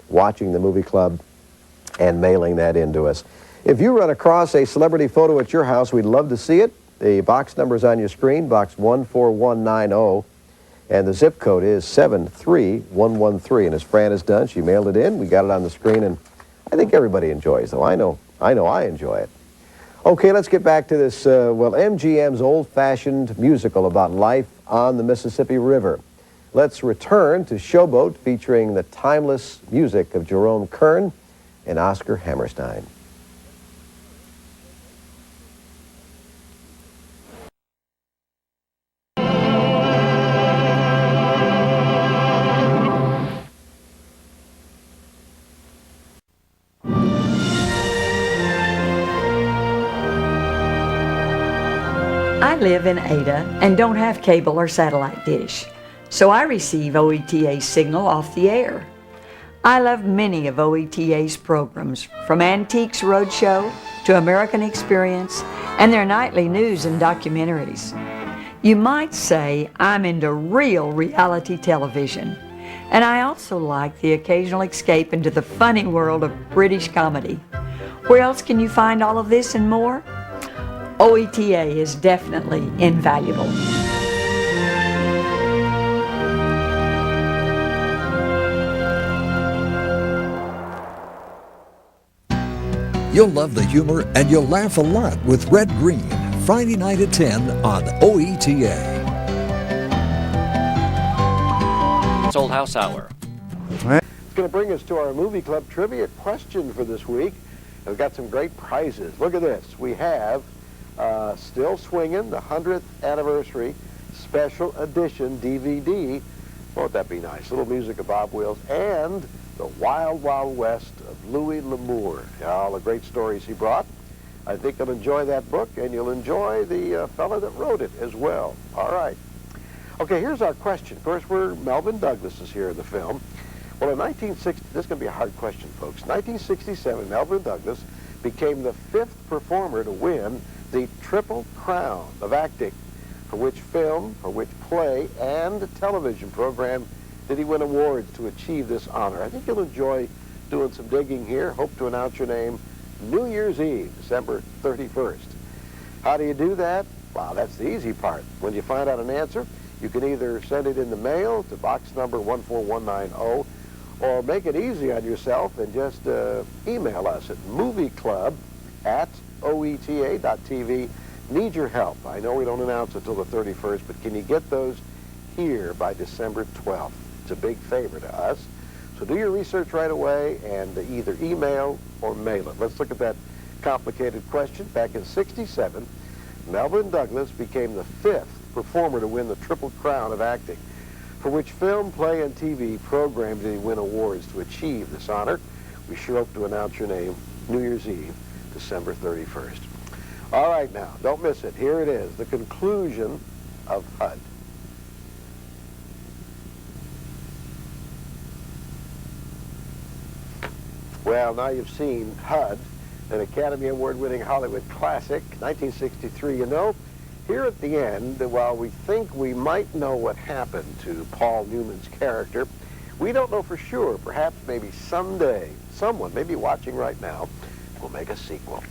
watching the movie club and mailing that in to us. If you run across a celebrity photo at your house, we'd love to see it. The box number is on your screen, box 14190, and the zip code is 73113. And as Fran has done, she mailed it in. We got it on the screen, and I think everybody enjoys it. I know I enjoy it. Okay, let's get back to this, well, MGM's old-fashioned musical about life on the Mississippi River. Let's return to Showboat, featuring the timeless music of Jerome Kern and Oscar Hammerstein. I live in Ada and don't have cable or satellite dish, so I receive OETA's signal off the air. I love many of OETA's programs, from Antiques Roadshow to American Experience and their nightly news and documentaries. You might say I'm into real reality television, and I also like the occasional escape into the funny world of British comedy. Where else can you find all of this and more? OETA is definitely invaluable. You'll love the humor and you'll laugh a lot with Red Green, Friday night at 10 on OETA. It's Old House Hour. It's going to bring us to our movie club trivia question for this week. And we've got some great prizes. Look at this. We have Still Swingin', the 100th anniversary special edition DVD. Won't that be nice? Little music of Bob Wills, and The Wild Wild West of Louis L'Amour. All the great stories he brought. I think you'll enjoy that book, and you'll enjoy the fella that wrote it as well. All right. Okay, here's our question. Of course, Melvyn Douglas is here in the film. Well, in 1960, this is going to be a hard question, folks. 1967, Melvyn Douglas became the 5th performer to win the Triple Crown of acting. For which film, for which play, and television program did he win awards to achieve this honor? I think you'll enjoy doing some digging here. Hope to announce your name New Year's Eve, December 31st. How do you do that? Well, that's the easy part. When you find out an answer, you can either send it in the mail to box number 14190, or make it easy on yourself and just email us at movieclub@oeta.tv. Need your help. I know we don't announce it till the 31st, but can you get those here by December 12th? It's a big favor to us. So do your research right away and either email or mail it. Let's look at that complicated question. Back in '67, Melvyn Douglas became the 5th performer to win the Triple Crown of acting. For which film, play, and TV program did he win awards to achieve this honor? We sure hope to announce your name New Year's Eve, December 31st. All right, now, don't miss it. Here it is, the conclusion of HUD. Well, now you've seen HUD, an Academy Award-winning Hollywood classic, 1963. You know, here at the end, while we think we might know what happened to Paul Newman's character, we don't know for sure. Perhaps maybe someday, someone, maybe watching right now, will make a sequel.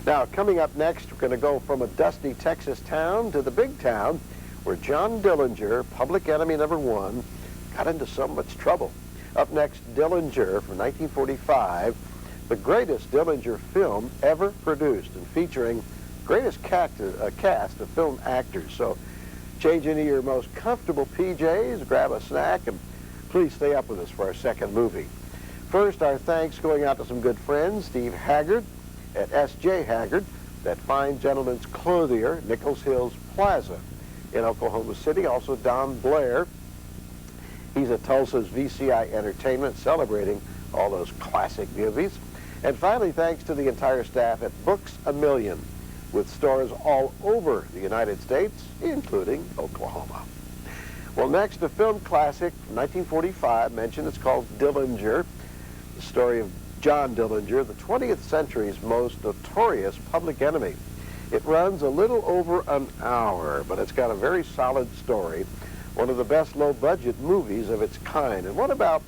Now, coming up next, we're going to go from a dusty Texas town to the big town where John Dillinger, public enemy #1, got into so much trouble. Up next, Dillinger from 1945, the greatest Dillinger film ever produced, and featuring greatest cast of film actors. So change into your most comfortable PJs, grab a snack, and please stay up with us for our second movie. First, our thanks going out to some good friends, Steve Haggard at S.J. Haggard, that fine gentleman's clothier, Nichols Hills Plaza in Oklahoma City. Also Don Blair, he's at Tulsa's VCI Entertainment, celebrating all those classic movies. And finally, thanks to the entire staff at Books A Million, with stores all over the United States, including Oklahoma. Well, next, a film classic from 1945, mentioned. It's called Dillinger, the story of John Dillinger, the 20th century's most notorious public enemy. It runs a little over an hour, but it's got a very solid story. One of the best low-budget movies of its kind. And what about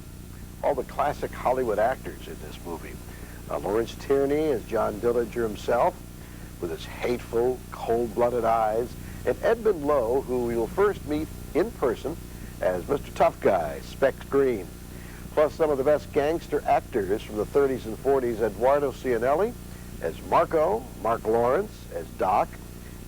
all the classic Hollywood actors in this movie. Lawrence Tierney as John Dillinger himself, with his hateful, cold-blooded eyes, and Edmund Lowe, who we will first meet in person as Mr. Tough Guy, Specs Green. Plus some of the best gangster actors from the 30s and 40s, Eduardo Cianelli as Marco, Mark Lawrence as Doc,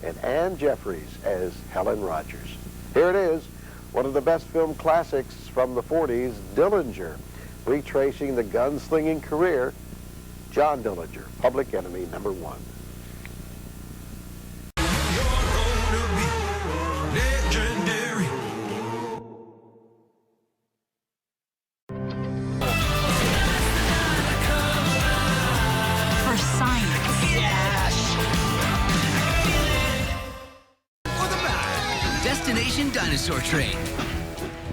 and Ann Jeffries as Helen Rogers. Here it is, one of the best film classics from the 40s, Dillinger, retracing the gunslinging career, John Dillinger, Public Enemy #1. Destination Dinosaur Train.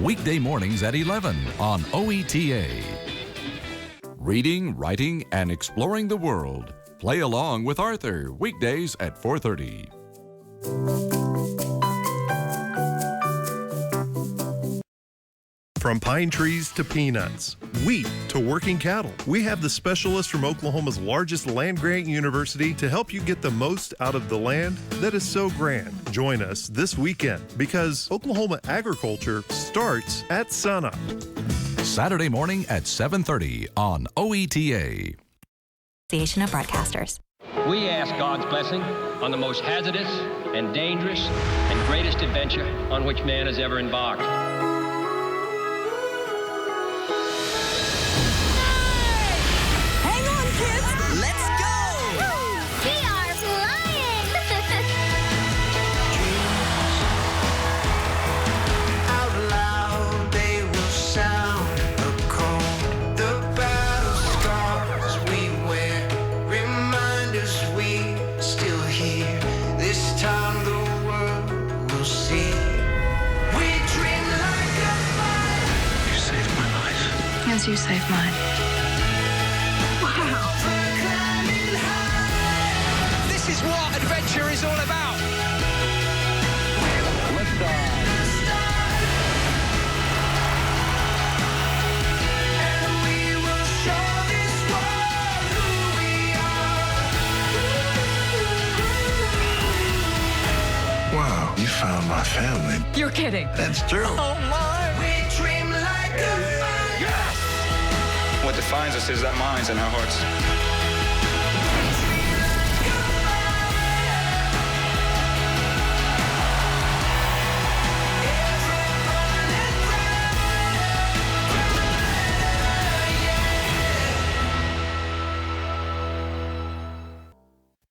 Weekday mornings at 11 on OETA. Reading, writing, and exploring the world. Play along with Arthur, weekdays at 4:30. From pine trees to peanuts, wheat to working cattle, we have the specialists from Oklahoma's largest land-grant university to help you get the most out of the land that is so grand. Join us this weekend because Oklahoma agriculture starts at sunup. Saturday morning at 7:30 on OETA. Association of Broadcasters. We ask God's blessing on the most hazardous and dangerous and greatest adventure on which man has ever embarked. Hang on, kids! Let's go! We are flying! Out loud they will sound the call. The battle scars we wear remind us we still here. This time the world will see. We dream like a fire. You saved my life. As you saved mine. This is what adventure is all about. And we will show this world who we are. Wow, you found my family. You're kidding. That's true. Oh my! We dream like a fire. Yes! What defines us is our minds and our hearts.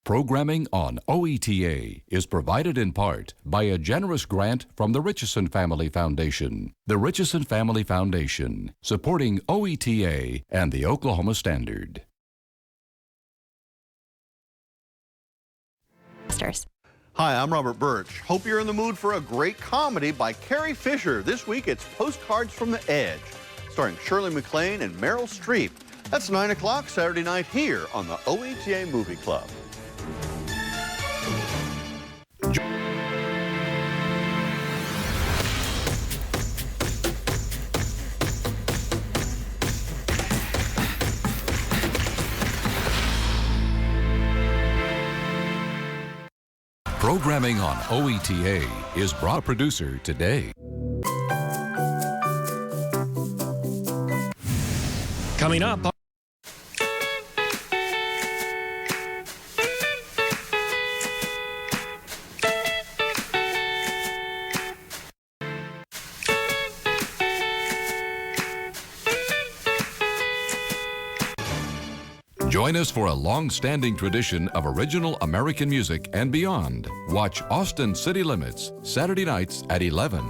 Programming on OETA is provided in part by a generous grant from the Richardson Family Foundation. The Richardson Family Foundation, supporting OETA and the Oklahoma Standard. Hi, I'm Robert Birch. Hope you're in the mood for a great comedy by Carrie Fisher. This week it's Postcards from the Edge, starring Shirley MacLaine and Meryl Streep. That's 9 o'clock Saturday night here on the OETA Movie Club. Programming on OETA is brought producer today. Coming up. Join us for a long-standing tradition of original American music and beyond. Watch Austin City Limits, Saturday nights at 11.